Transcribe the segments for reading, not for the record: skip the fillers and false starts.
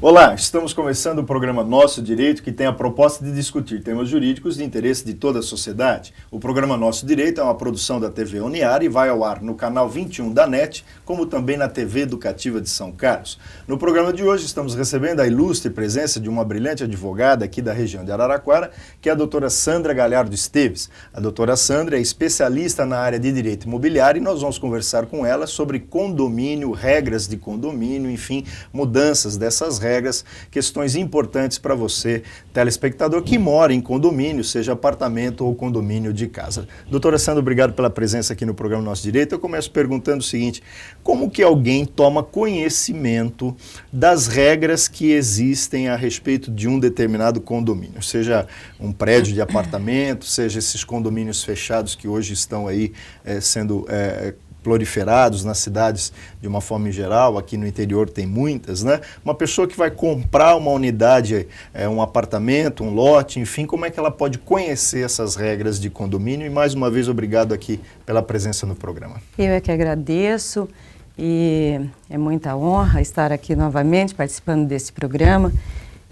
Olá, estamos começando o programa Nosso Direito, que tem a proposta de discutir temas jurídicos de interesse de toda a sociedade. O programa Nosso Direito é uma produção da TV Uniar e vai ao ar no canal 21 da NET, como também na TV Educativa de São Carlos. No programa de hoje estamos recebendo a ilustre presença de uma brilhante advogada aqui da região de Araraquara, que é a doutora Sandra Galhardo Esteves. A doutora Sandra é especialista na área de direito imobiliário e nós vamos conversar com ela sobre condomínio, regras de condomínio, enfim, mudanças dessas regras, questões importantes para você, telespectador que mora em condomínio, seja apartamento ou condomínio de casa. Doutora Sandra, obrigado pela presença aqui no programa Nosso Direito. Eu começo perguntando o seguinte: como que alguém toma conhecimento das regras que existem a respeito de um determinado condomínio? Seja um prédio de apartamento, seja esses condomínios fechados que hoje estão aí sendo proliferados nas cidades de uma forma em geral, aqui no interior tem muitas, né? Uma pessoa que vai comprar uma unidade, um apartamento, um lote, enfim, como é que ela pode conhecer essas regras de condomínio? E mais uma vez, obrigado aqui pela presença no programa. Eu é que agradeço e é muita honra estar aqui novamente participando desse programa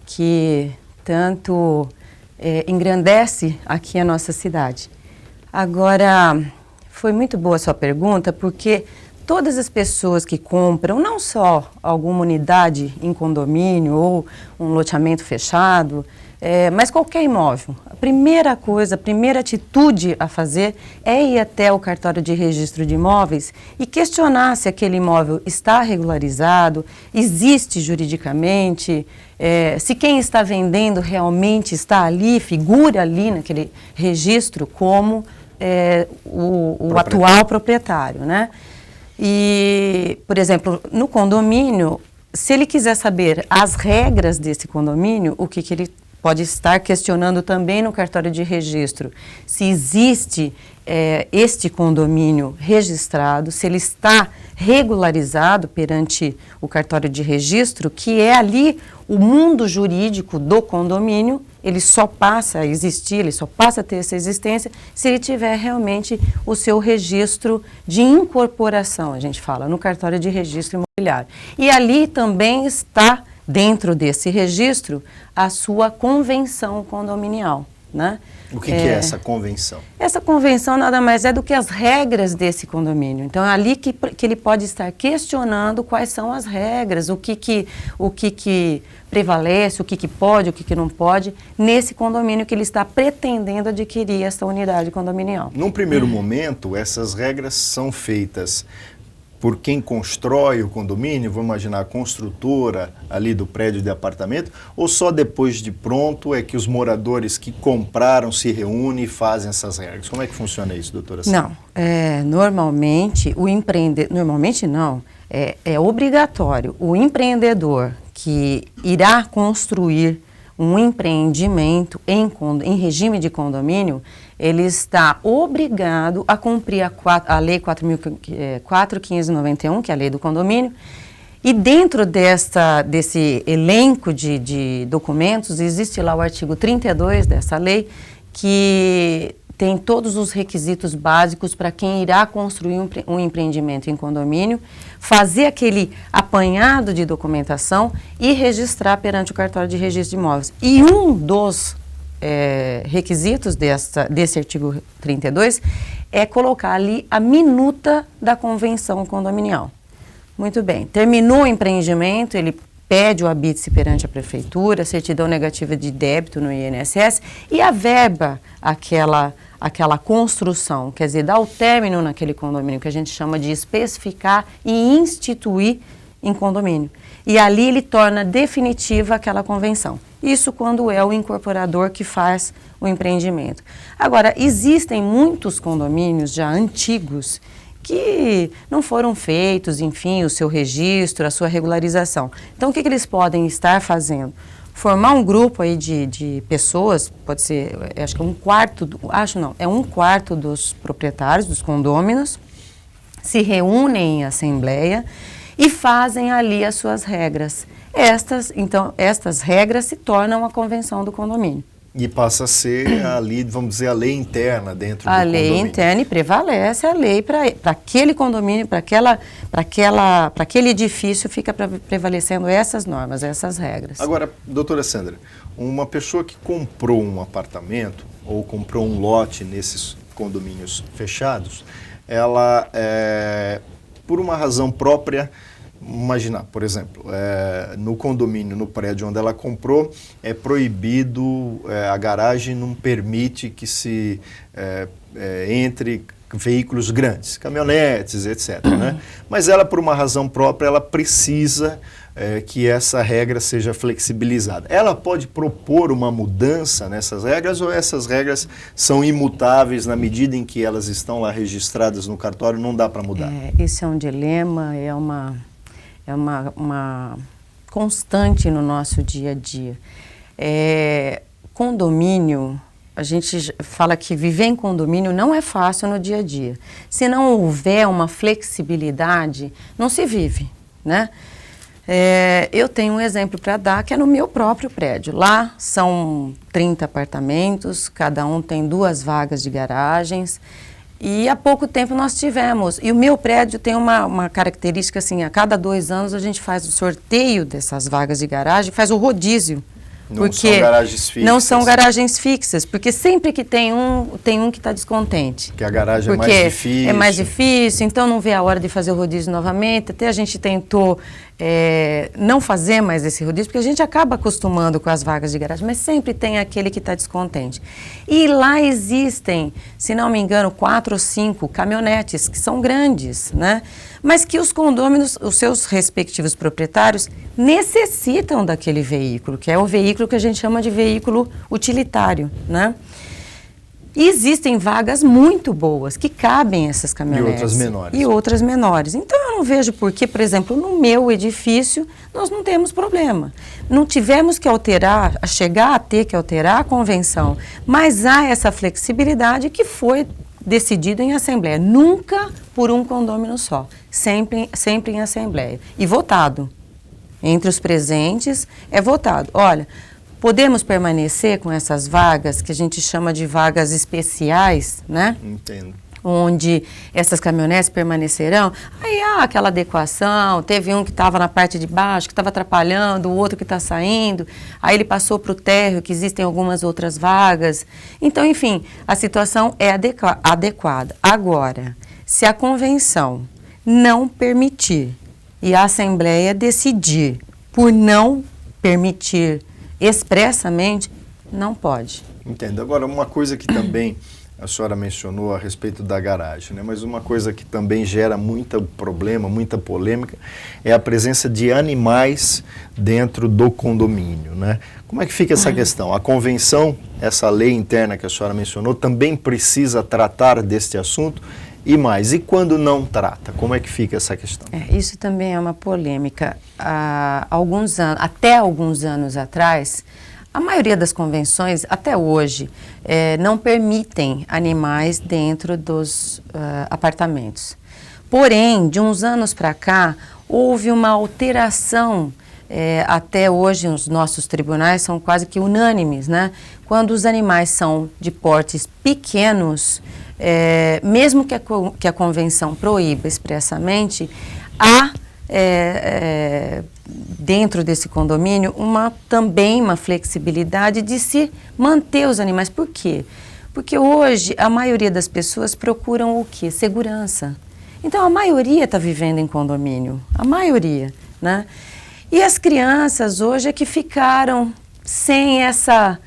que tanto engrandece aqui a nossa cidade. Agora, foi muito boa a sua pergunta, porque todas as pessoas que compram, não só alguma unidade em condomínio ou um loteamento fechado, mas qualquer imóvel, a primeira coisa, a primeira atitude a fazer é ir até o cartório de registro de imóveis e questionar se aquele imóvel está regularizado, existe juridicamente, se quem está vendendo realmente está ali, figura ali naquele registro como o atual proprietário, né? E, por exemplo, no condomínio, se ele quiser saber as regras desse condomínio, o que ele pode estar questionando também no cartório de registro, se existe este condomínio registrado, se ele está regularizado perante o cartório de registro, que é ali o mundo jurídico do condomínio. Ele só passa a existir, ele só passa a ter essa existência se ele tiver realmente o seu registro de incorporação, a gente fala, no cartório de registro imobiliário. E ali também está, dentro desse registro, a sua convenção condominial, né? O que é essa convenção? Essa convenção nada mais é do que as regras desse condomínio. Então, é ali que ele pode estar questionando quais são as regras, o que prevalece, o que pode, o que não pode, nesse condomínio que ele está pretendendo adquirir essa unidade condominial. Num primeiro momento, essas regras são feitas por quem constrói o condomínio, vamos imaginar a construtora ali do prédio de apartamento, ou só depois de pronto é que os moradores que compraram se reúnem e fazem essas regras? Como é que funciona isso, doutora Sandra? Não, normalmente normalmente não, é obrigatório. O empreendedor que irá construir um empreendimento em regime de condomínio, ele está obrigado a cumprir a Lei 4.591, que é a lei do condomínio, e dentro desse elenco de documentos, existe lá o artigo 32 dessa lei, que tem todos os requisitos básicos para quem irá construir um empreendimento em condomínio, fazer aquele apanhado de documentação e registrar perante o cartório de registro de imóveis. E um dos requisitos desse artigo 32 é colocar ali a minuta da convenção condominial. Muito bem, terminou o empreendimento, ele pede o habite-se perante a prefeitura, certidão negativa de débito no INSS e averba aquela construção, quer dizer, dá o término naquele condomínio, que a gente chama de especificar e instituir em condomínio. E ali ele torna definitiva aquela convenção. Isso quando é o incorporador que faz o empreendimento. Agora, existem muitos condomínios já antigos que não foram feitos, enfim, o seu registro, a sua regularização. Então, o que eles podem estar fazendo? Formar um grupo aí de pessoas, pode ser, acho que é um quarto dos proprietários dos condôminos, se reúnem em assembleia e fazem ali as suas regras. Estas regras se tornam a convenção do condomínio. E passa a ser ali, vamos dizer, a lei interna dentro do condomínio. A lei interna, e prevalece a lei para aquele condomínio, para aquele edifício, fica prevalecendo essas normas, essas regras. Agora, doutora Sandra, uma pessoa que comprou um apartamento ou comprou um lote nesses condomínios fechados, ela, por uma razão própria, imaginar, por exemplo, no condomínio, no prédio onde ela comprou, é proibido, a garagem não permite que se entre veículos grandes, caminhonetes, etc. Né? Mas ela, por uma razão própria, ela precisa que essa regra seja flexibilizada. Ela pode propor uma mudança nessas regras ou essas regras são imutáveis na medida em que elas estão lá registradas no cartório, não dá para mudar? Esse é um dilema, é uma constante no nosso dia a dia. Condomínio, a gente fala que viver em condomínio não é fácil no dia a dia. Se não houver uma flexibilidade, não se vive, né? Eu tenho um exemplo para dar, que é no meu próprio prédio. Lá são 30 apartamentos, cada um tem 2 vagas de garagens. E há pouco tempo nós tivemos, e o meu prédio tem uma característica assim, a cada 2 anos a gente faz o sorteio dessas vagas de garagem, faz o rodízio. Não são garagens fixas. Não são garagens fixas, porque sempre que tem um que está descontente. Que a garagem é mais difícil. É mais difícil, então não vê a hora de fazer o rodízio novamente. Até a gente tentou não fazer mais esse rodízio, porque a gente acaba acostumando com as vagas de garagem, mas sempre tem aquele que está descontente. E lá existem, se não me engano, 4 ou 5 caminhonetes, que são grandes, né? Mas que os condôminos, os seus respectivos proprietários, necessitam daquele veículo, que é o veículo que a gente chama de veículo utilitário, né? E existem vagas muito boas que cabem essas caminhonetes. E outras menores. E outras menores. Então, eu não vejo por que, por exemplo, no meu edifício, nós não temos problema. Não tivemos que alterar, chegar a ter que alterar a convenção, mas há essa flexibilidade que foi decidido em assembleia. Nunca por um condômino só, sempre em assembleia. E votado. Entre os presentes, é votado. Olha, podemos permanecer com essas vagas, que a gente chama de vagas especiais, né? Entendo. Onde essas caminhonetes permanecerão. Aí há aquela adequação, teve um que estava na parte de baixo, que estava atrapalhando, o outro que está saindo, aí ele passou para o térreo, que existem algumas outras vagas. Então, enfim, a situação é adequada. Agora, se a convenção não permitir e a Assembleia decidir por não permitir expressamente, não pode. Entendo. Agora, uma coisa que também a senhora mencionou a respeito da garagem, né? Mas uma coisa que também gera muito problema, muita polêmica, é a presença de animais dentro do condomínio, né? Como é que fica essa questão? A convenção, essa lei interna que a senhora mencionou, também precisa tratar deste assunto? E mais, e quando não trata, como é que fica essa questão? Isso também é uma polêmica. Até alguns anos atrás, a maioria das convenções, até hoje, não permitem animais dentro dos apartamentos. Porém, de uns anos para cá, houve uma alteração. Até hoje, os nossos tribunais são quase que unânimes, né? Quando os animais são de portes pequenos, mesmo que a convenção proíba expressamente, há dentro desse condomínio também uma flexibilidade de se manter os animais. Por quê? Porque hoje a maioria das pessoas procuram o quê? Segurança. Então a maioria está vivendo em condomínio, a maioria, né? E as crianças hoje é que ficaram sem essa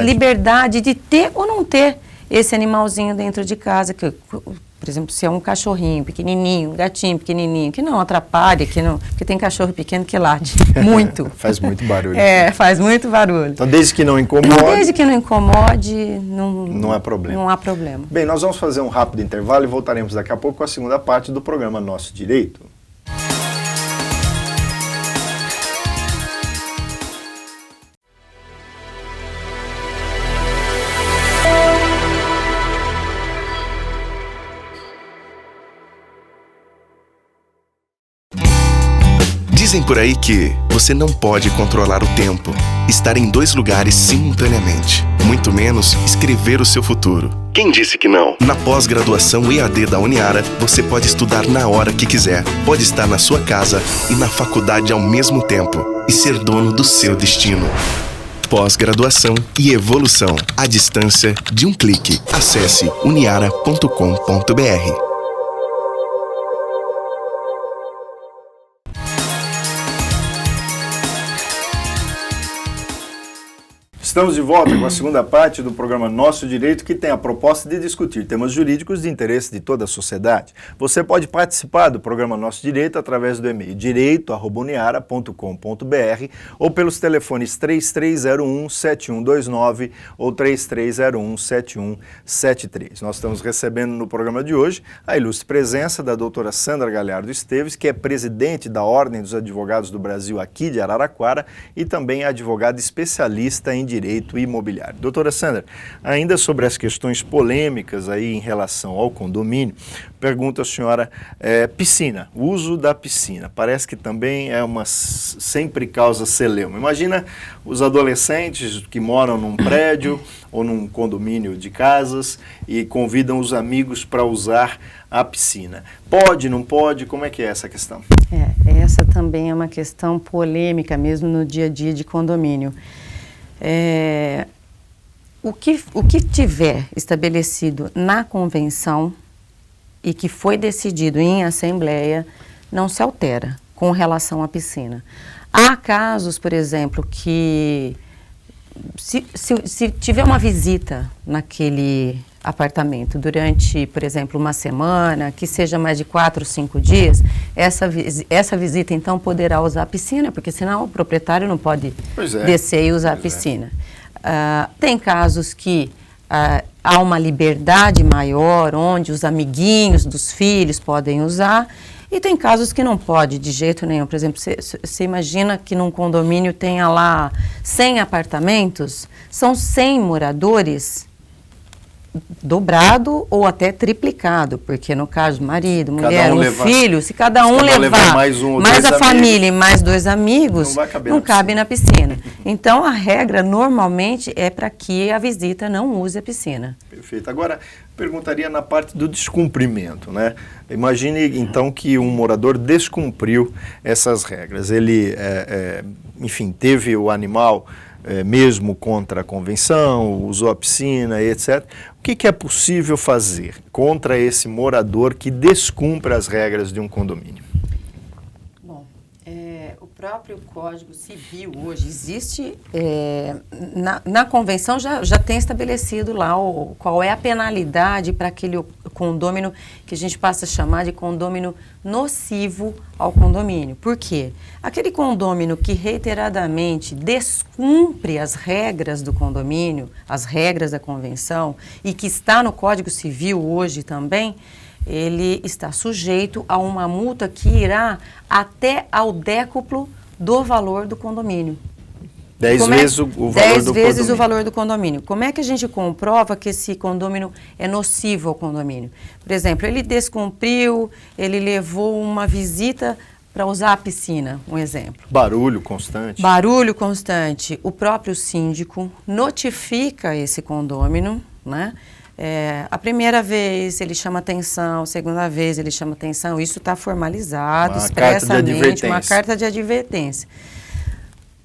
liberdade de ter ou não ter esse animalzinho dentro de casa, que, por exemplo, se é um cachorrinho pequenininho, um gatinho pequenininho, que não atrapalhe, porque tem cachorro pequeno que late muito. Faz muito barulho. Faz muito barulho. Então, desde que não incomode... Desde que não incomode, não há problema. Não há problema. Bem, nós vamos fazer um rápido intervalo e voltaremos daqui a pouco com a segunda parte do programa Nosso Direito. Dizem por aí que você não pode controlar o tempo, estar em 2 lugares simultaneamente, muito menos escrever o seu futuro. Quem disse que não? Na pós-graduação EAD da Uniara, você pode estudar na hora que quiser, pode estar na sua casa e na faculdade ao mesmo tempo e ser dono do seu destino. Pós-graduação e evolução, à distância de um clique. Acesse uniara.com.br. Estamos de volta com a segunda parte do programa Nosso Direito, que tem a proposta de discutir temas jurídicos de interesse de toda a sociedade. Você pode participar do programa Nosso Direito através do e-mail direito@uniara.com.br ou pelos telefones 3301-7129 ou 3301-7173. Nós estamos recebendo no programa de hoje a ilustre presença da doutora Sandra Galhardo Esteves, que é presidente da Ordem dos Advogados do Brasil aqui de Araraquara e também é advogada especialista em direito imobiliário. Doutora Sandra, ainda sobre as questões polêmicas aí em relação ao condomínio, pergunta a senhora, piscina, o uso da piscina, parece que também é uma sempre causa celeuma. Imagina os adolescentes que moram num prédio ou num condomínio de casas e convidam os amigos para usar a piscina. Pode, não pode? Como é que é essa questão? Essa também é uma questão polêmica mesmo no dia a dia de condomínio. O que tiver estabelecido na convenção e que foi decidido em assembleia não se altera com relação à piscina. Há casos, por exemplo, que se tiver uma visita naquele apartamento durante, por exemplo, uma semana, que seja mais de 4 ou 5 dias, essa visita então poderá usar a piscina, porque senão o proprietário não pode descer e usar a piscina. Tem casos que há uma liberdade maior, onde os amiguinhos dos filhos podem usar, e tem casos que não pode de jeito nenhum. Por exemplo, você imagina que num condomínio tenha lá 100 apartamentos, são 100 moradores, dobrado ou até triplicado, porque no caso marido, mulher, filho, se cada um levar mais a família e mais 2 amigos, não cabe na piscina. Então a regra normalmente é para que a visita não use a piscina. Perfeito. Agora, perguntaria na parte do descumprimento, né? Imagine então que um morador descumpriu essas regras. Ele, enfim, teve o animal mesmo contra a convenção, usou a piscina, etc. O que é possível fazer contra esse morador que descumpre as regras de um condomínio? Bom, o próprio Código Civil hoje existe, na convenção já tem estabelecido lá qual é a penalidade para aquele condômino que a gente passa a chamar de condômino nocivo ao condomínio. Por quê? Aquele condômino que reiteradamente descumpre as regras do condomínio, as regras da convenção, e que está no Código Civil hoje também, ele está sujeito a uma multa que irá até ao décuplo do valor do condomínio. 10 vezes o valor do condomínio. 10 vezes o valor do condomínio. Como é que a gente comprova que esse condomínio é nocivo ao condomínio? Por exemplo, ele descumpriu, ele levou uma visita para usar a piscina, um exemplo. Barulho constante. Barulho constante. O próprio síndico notifica esse condômino, né? A primeira vez ele chama atenção, a segunda vez ele chama atenção, isso está formalizado expressamente, uma carta de advertência.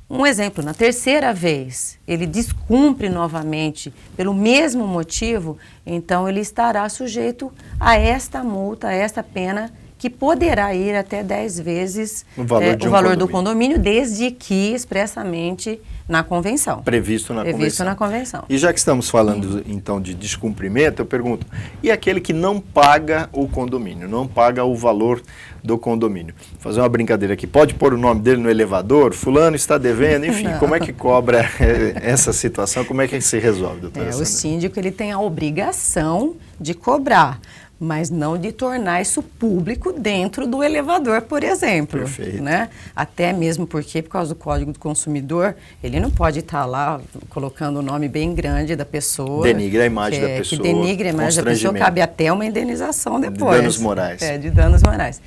Um exemplo, na terceira vez, ele descumpre novamente pelo mesmo motivo, então ele estará sujeito a esta multa, a esta pena, que poderá ir até 10 vezes o valor do condomínio, desde que expressamente na convenção. Previsto na convenção. E já que estamos falando, então, de descumprimento, eu pergunto, e aquele que não paga o condomínio, não paga o valor do condomínio? Vou fazer uma brincadeira aqui, pode pôr o nome dele no elevador, fulano está devendo, enfim, como é que cobra essa situação, como é que se resolve, doutora Sandra? O síndico, ele tem a obrigação de cobrar, mas não de tornar isso público dentro do elevador, por exemplo. Perfeito. Né? Até mesmo porque, por causa do Código do Consumidor, ele não pode estar lá colocando o nome bem grande da pessoa. Denigre a imagem da pessoa. Que denigre a imagem da pessoa, cabe até uma indenização depois. De danos morais. De danos morais.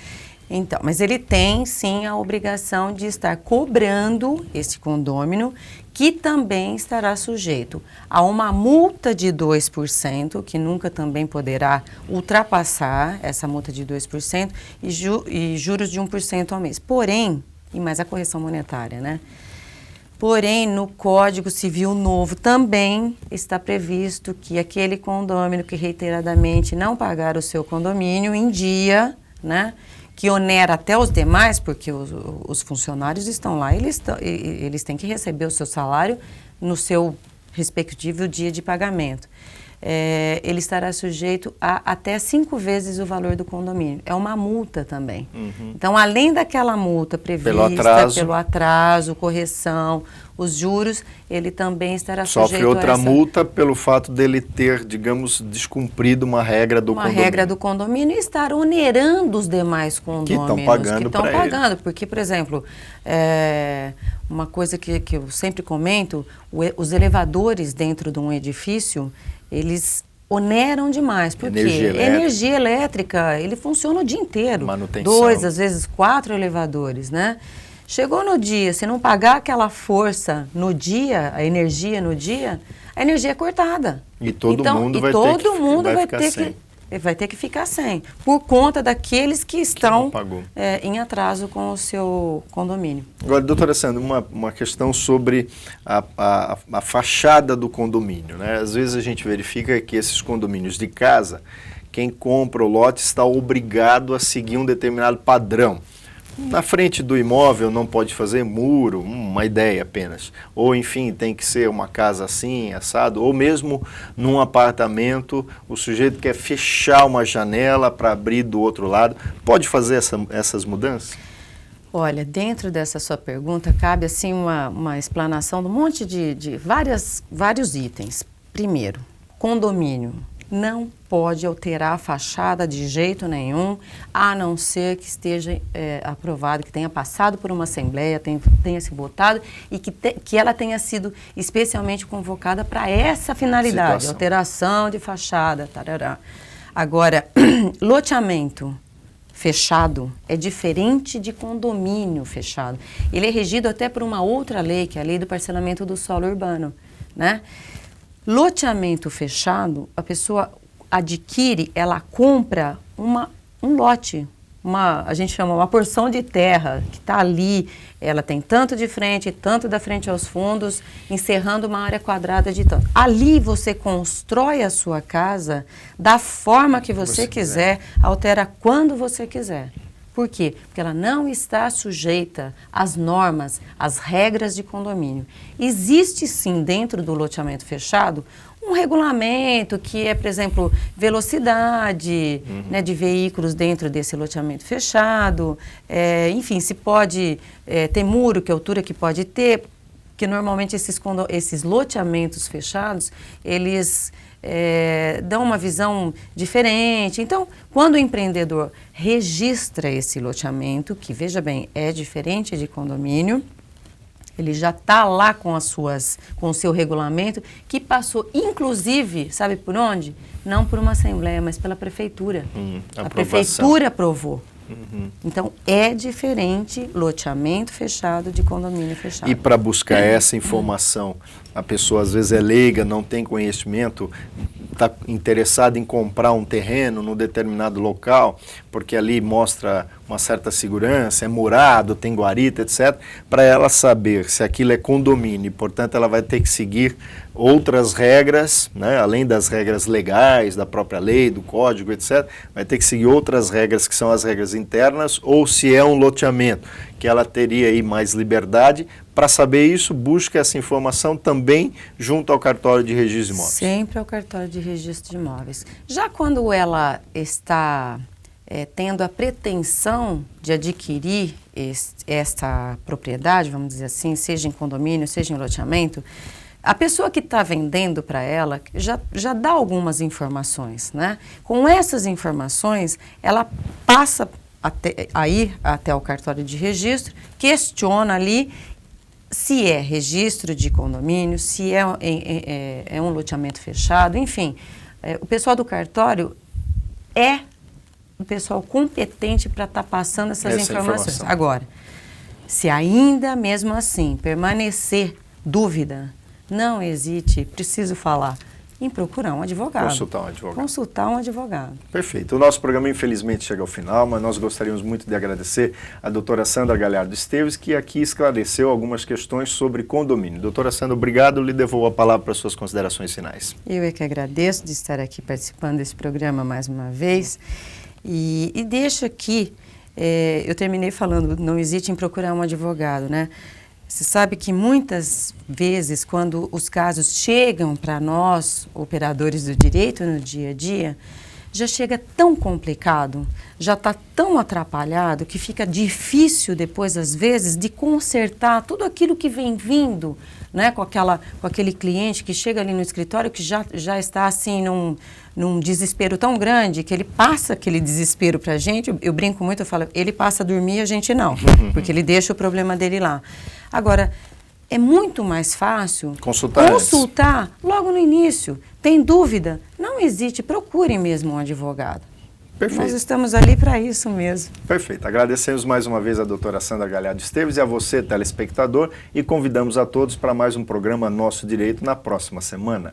Então, mas ele tem sim a obrigação de estar cobrando esse condômino, que também estará sujeito a uma multa de 2%, que nunca também poderá ultrapassar essa multa de 2%, e juros de 1% ao mês. Porém, e mais a correção monetária, né? Porém, no Código Civil novo também está previsto que aquele condômino que reiteradamente não pagar o seu condomínio em dia, né, que onera até os demais, porque os funcionários estão lá, eles têm que receber o seu salário no seu respectivo dia de pagamento. Ele estará sujeito a até 5 vezes o valor do condomínio. É uma multa também. Uhum. Então, além daquela multa prevista pelo atraso, correção, os juros, ele também estará sujeito a essa... Sofre outra multa pelo fato dele ter, digamos, descumprido uma regra do condomínio. Uma regra do condomínio e estar onerando os demais condôminos. Que estão pagando porque, por exemplo, uma coisa que eu sempre comento, os elevadores dentro de um edifício, eles oneram demais. Por quê? Energia elétrica, ele funciona o dia inteiro. Manutenção. 2, às vezes 4 elevadores, né? Chegou no dia, se não pagar aquela força no dia, a energia no dia, a energia é cortada. E todo mundo vai ter que ficar sem, por conta daqueles que estão em atraso com o seu condomínio. Agora, doutora Sandra, uma questão sobre a fachada do condomínio, né? Às vezes a gente verifica que esses condomínios de casa, quem compra o lote está obrigado a seguir um determinado padrão. Na frente do imóvel não pode fazer muro, uma ideia apenas. Ou, enfim, tem que ser uma casa assim, assado. Ou mesmo num apartamento, o sujeito quer fechar uma janela para abrir do outro lado. Pode fazer essas mudanças? Olha, dentro dessa sua pergunta, cabe assim uma explanação de um monte de vários itens. Primeiro, condomínio. Não pode alterar a fachada de jeito nenhum, a não ser que esteja aprovado, que tenha passado por uma assembleia, tenha se votado e que ela tenha sido especialmente convocada para essa finalidade, alteração de fachada, tarará. Agora, loteamento fechado é diferente de condomínio fechado. Ele é regido até por uma outra lei, que é a Lei do Parcelamento do Solo Urbano, né? Loteamento fechado, a pessoa adquire, ela compra um lote, a gente chama uma porção de terra que está ali, ela tem tanto de frente, tanto da frente aos fundos, encerrando uma área quadrada de tanto. Ali você constrói a sua casa da forma que você quiser, altera quando você quiser. Por quê? Porque ela não está sujeita às normas, às regras de condomínio. Existe sim, dentro do loteamento fechado, um regulamento que é, por exemplo, velocidade de veículos dentro desse loteamento fechado, enfim, se pode ter muro, que altura que pode ter, que normalmente esses loteamentos fechados, eles dão uma visão diferente. Então, quando o empreendedor registra esse loteamento, que, veja bem, é diferente de condomínio, ele já está lá com o seu regulamento, que passou, inclusive, sabe por onde? Não por uma assembleia, mas pela prefeitura. A prefeitura aprovou. Então, é diferente loteamento fechado de condomínio fechado. E para buscar essa informação, a pessoa às vezes é leiga, não tem conhecimento, está interessada em comprar um terreno num determinado local, porque ali mostra uma certa segurança, é murado, tem guarita, etc. Para ela saber se aquilo é condomínio, e, portanto, ela vai ter que seguir outras regras, né, além das regras legais, da própria lei, do código, etc., vai ter que seguir outras regras que são as regras internas, ou se é um loteamento, que ela teria aí mais liberdade. Para saber isso, busca essa informação também junto ao cartório de registro de imóveis. Sempre ao cartório de registro de imóveis. Já quando ela está tendo a pretensão de adquirir esta propriedade, vamos dizer assim, seja em condomínio, seja em loteamento, a pessoa que está vendendo para ela já dá algumas informações, né? Com essas informações, ela passa a ir até o cartório de registro, questiona ali se é registro de condomínio, se é um loteamento fechado, enfim. O pessoal do cartório um pessoal competente para estar passando essas Essa informações. informação. Agora, se ainda mesmo assim permanecer dúvida, não hesite, preciso falar, em procurar um advogado. Consultar um advogado. Consultar um advogado. Perfeito. O nosso programa, infelizmente, chega ao final, mas nós gostaríamos muito de agradecer a doutora Sandra Galhardo Esteves, que aqui esclareceu algumas questões sobre condomínio. Doutora Sandra, obrigado. Lhe devolvo a palavra para suas considerações finais. Eu é que agradeço de estar aqui participando desse programa mais uma vez. E deixo aqui, eu terminei falando, não hesite em procurar um advogado, né? Você sabe que muitas vezes, quando os casos chegam para nós, operadores do direito no dia a dia, já chega tão complicado, já está tão atrapalhado, que fica difícil depois, às vezes, de consertar tudo aquilo que vem vindo, né, com aquele cliente que chega ali no escritório, que já está assim num desespero tão grande, que ele passa aquele desespero para a gente. Eu brinco muito, eu falo, ele passa a dormir e a gente não, porque ele deixa o problema dele lá. Agora, é muito mais fácil consultar logo no início. Tem dúvida? Não hesite, procure mesmo um advogado. Perfeito. Nós estamos ali para isso mesmo. Perfeito. Agradecemos mais uma vez a doutora Sandra Galhardo Esteves e a você, telespectador, e convidamos a todos para mais um programa Nosso Direito na próxima semana.